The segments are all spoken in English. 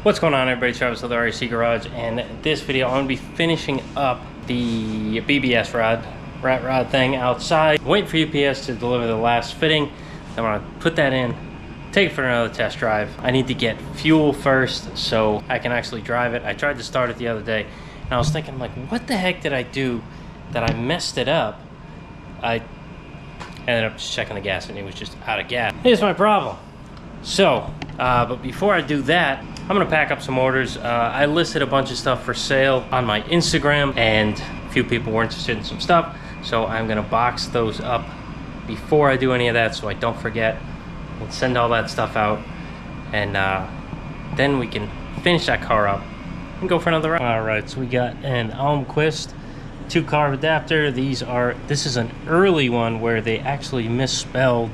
What's going on, everybody? Travis with the REC Garage, and in this video I'm going to be finishing up the BBS rat rod thing outside. Waiting for UPS to deliver the last fitting. I'm going to put that in, take it for another test drive. I need to get fuel first so I can actually drive it. I tried to start it the other day and I was thinking, like, what the heck did I do that I messed it up? I ended up just checking the gas and it was just out of gas. Here's my problem. So, but before I do that, I'm gonna pack up some orders. I listed a bunch of stuff for sale on my Instagram and a few people were interested in some stuff. So I'm gonna box those up before I do any of that so I don't forget and send all that stuff out. And then we can finish that car up and go for another ride. All right, so we got an Almquist 2-carb adapter. This is an early one where they actually misspelled.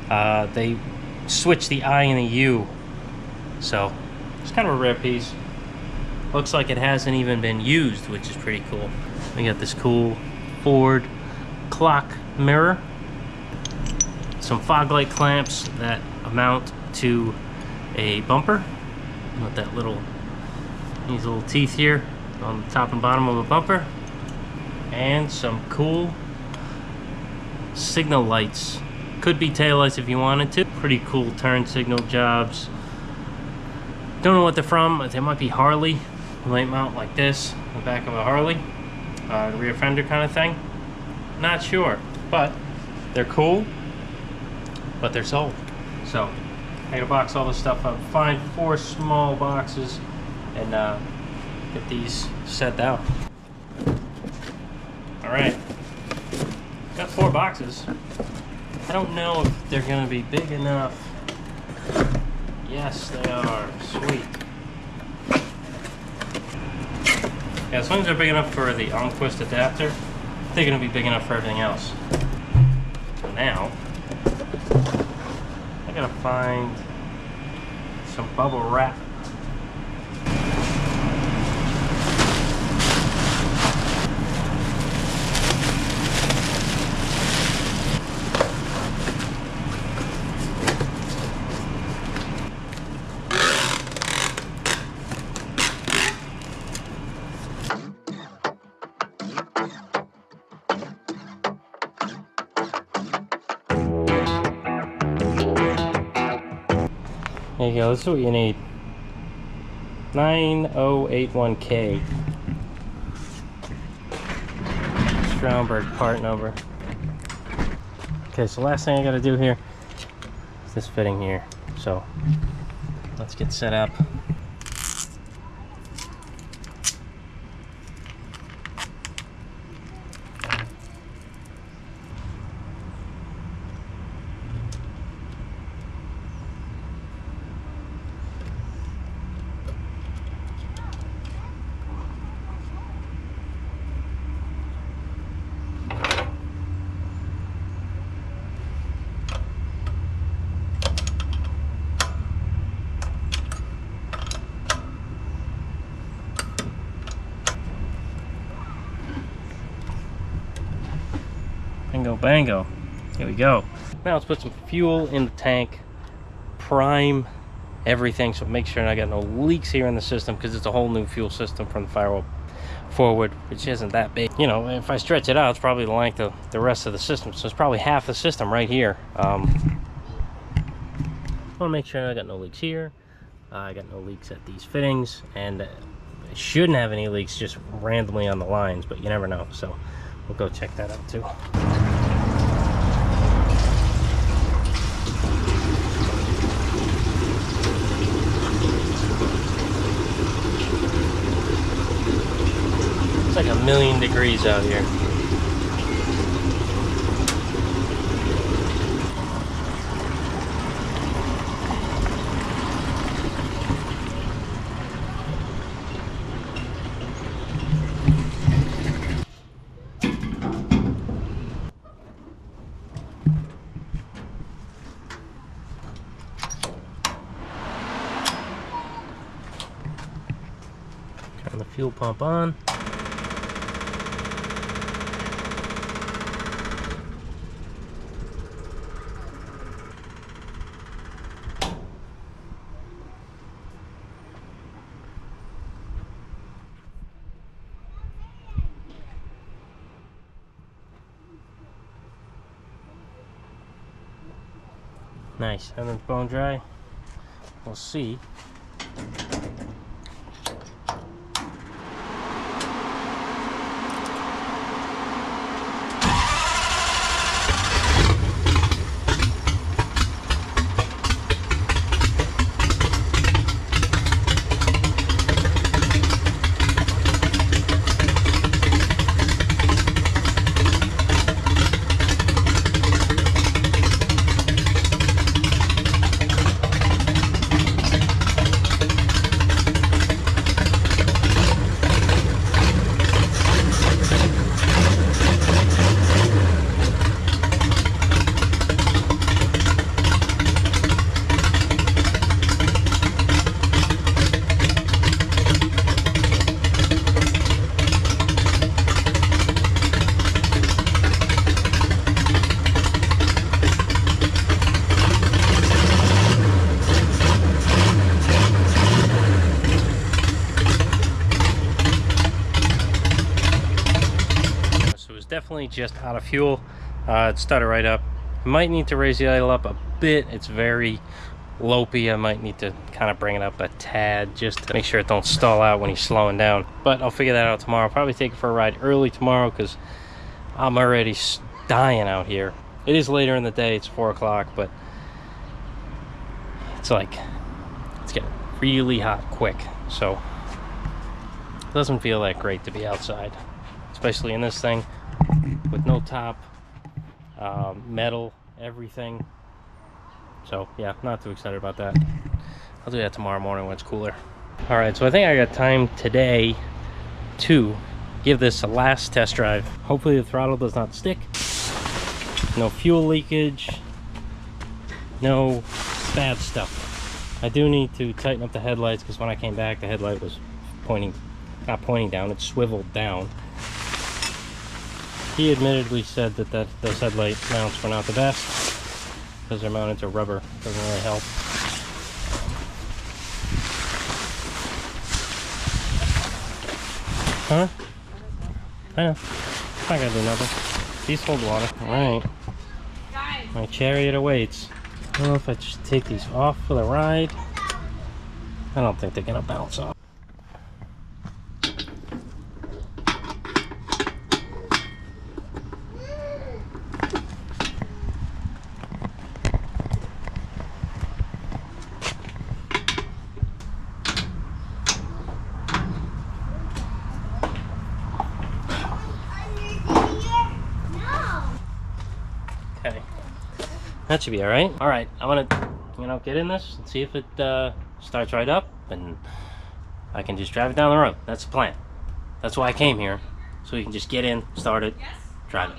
They switched the I and the U. So it's kind of a rare piece. Looks like it hasn't even been used, which is pretty cool. We got this cool Ford clock mirror. Some fog light clamps that amount to a bumper. With that these little teeth here on the top and bottom of a bumper. And some cool signal lights. Could be taillights if you wanted to. Pretty cool turn signal jobs. Don't know what they're from. They might be Harley. You might mount like this on the back of a Harley. Rear fender kind of thing. Not sure. But they're cool. But they're sold. So I gotta box all this stuff up. Find 4 small boxes and get these set out. Alright. Got 4 boxes. I don't know if they're gonna be big enough. Yes, they are. Sweet. Yeah, as long as they're big enough for the Almquist adapter, they're gonna be big enough for everything else. Now, I gotta find some bubble wrap. There you go, this is what you need. 9081K. Stromberg part number. Okay, so last thing I gotta do here is this fitting here. So let's get set up. Bingo bango. Here we go. Now let's put some fuel in the tank, prime everything, so make sure I got no leaks here in the system, because it's a whole new fuel system from the firewall forward, which isn't that big. You know, if I stretch it out, it's probably the length of the rest of the system, so it's probably half the system right here. I want to make sure I got no leaks here. I got no leaks at these fittings, and I shouldn't have any leaks just randomly on the lines, but you never know, so we'll go check that out too. It's like 1,000,000 degrees out here. Turn the fuel pump on. Nice. And then bone dry. We'll see. Definitely just out of fuel. It started right up. Might need to raise the idle up a bit. It's very lopey. I might need to kind of bring it up a tad just to make sure it don't stall out when he's slowing down, but I'll figure that out tomorrow. Probably take it for a ride early tomorrow because I'm already dying out here. It is later in the day, it's 4 o'clock, but it's like it's getting really hot quick, so it doesn't feel that great to be outside, especially in this thing with no top, metal, everything. So yeah, not too excited about that. I'll do that tomorrow morning when it's cooler. All right, so I think I got time today to give this a last test drive. Hopefully the throttle does not stick, no fuel leakage, no bad stuff. I do need to tighten up the headlights because when I came back the headlight was not pointing down, it swiveled down. He admittedly said that those headlight mounts were not the best because they're mounted to rubber. Doesn't really help. Huh? I know. I gotta do nothing. These hold water. Alright. My chariot awaits. I don't know if I should take these off for the ride. I don't think they're gonna bounce off. Okay, that should be all right. All right, I'm gonna, get in this and see if it starts right up, and I can just drive it down the road. That's the plan. That's why I came here, so we can just get in, start it, drive it.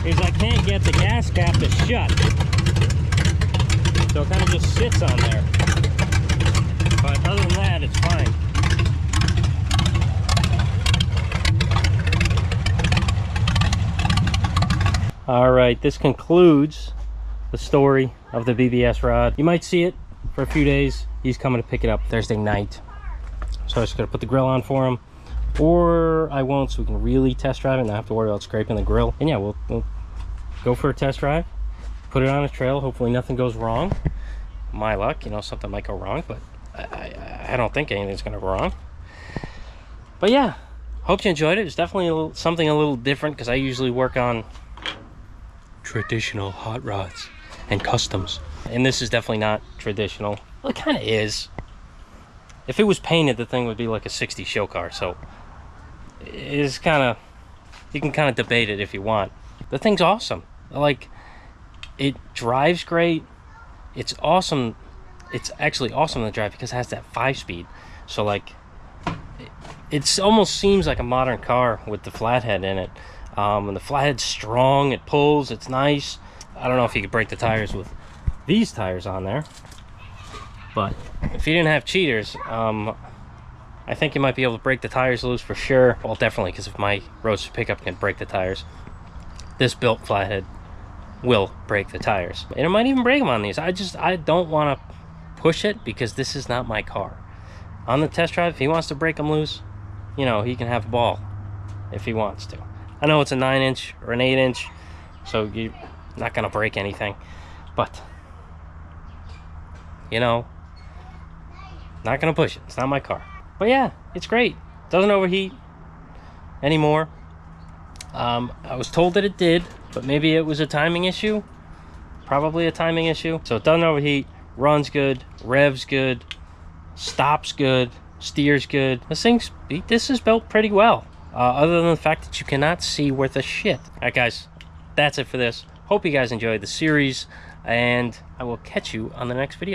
is I can't get the gas cap to shut. So it kind of just sits on there. But other than that, it's fine. All right, this concludes the story of the BBS rod. You might see it for a few days. He's coming to pick it up Thursday night. So I'm just gonna put the grill on for him. Or I won't, so we can really test drive it and not have to worry about scraping the grill. And yeah, we'll go for a test drive, put it on a trail. Hopefully nothing goes wrong. My luck, you know, something might go wrong, but I don't think anything's gonna go wrong. But yeah, hope you enjoyed it. It's definitely something a little different because I usually work on traditional hot rods and customs. And this is definitely not traditional. Well, it kind of is. If it was painted, the thing would be like a 60 show car. So it's kind of, you can kind of debate it if you want. The thing's awesome. Like, it drives great. It's awesome. It's actually awesome to drive because it has that 5-speed. So like, it almost seems like a modern car with the flathead in it. And the flathead's strong, it pulls, it's nice. I don't know if you could break the tires with these tires on there, but if you didn't have cheaters, I think you might be able to break the tires loose for sure. Well, definitely, because if my roadster pickup can break the tires, this built flathead will break the tires. And it might even break them on these. I don't want to push it because this is not my car. On the test drive, if he wants to break them loose, you know, he can have a ball if he wants to. I know it's a 9-inch or an 8-inch, so you're not gonna break anything, but you know, not gonna push it. It's not my car. But yeah, it's great. Doesn't overheat anymore. I was told that it did, but maybe it was a timing issue. Probably a timing issue. So it doesn't overheat, runs good, revs good, stops good, steers good. This is built pretty well. Other than the fact that you cannot see worth a shit. Alright guys, that's it for this. Hope you guys enjoyed the series, and I will catch you on the next video.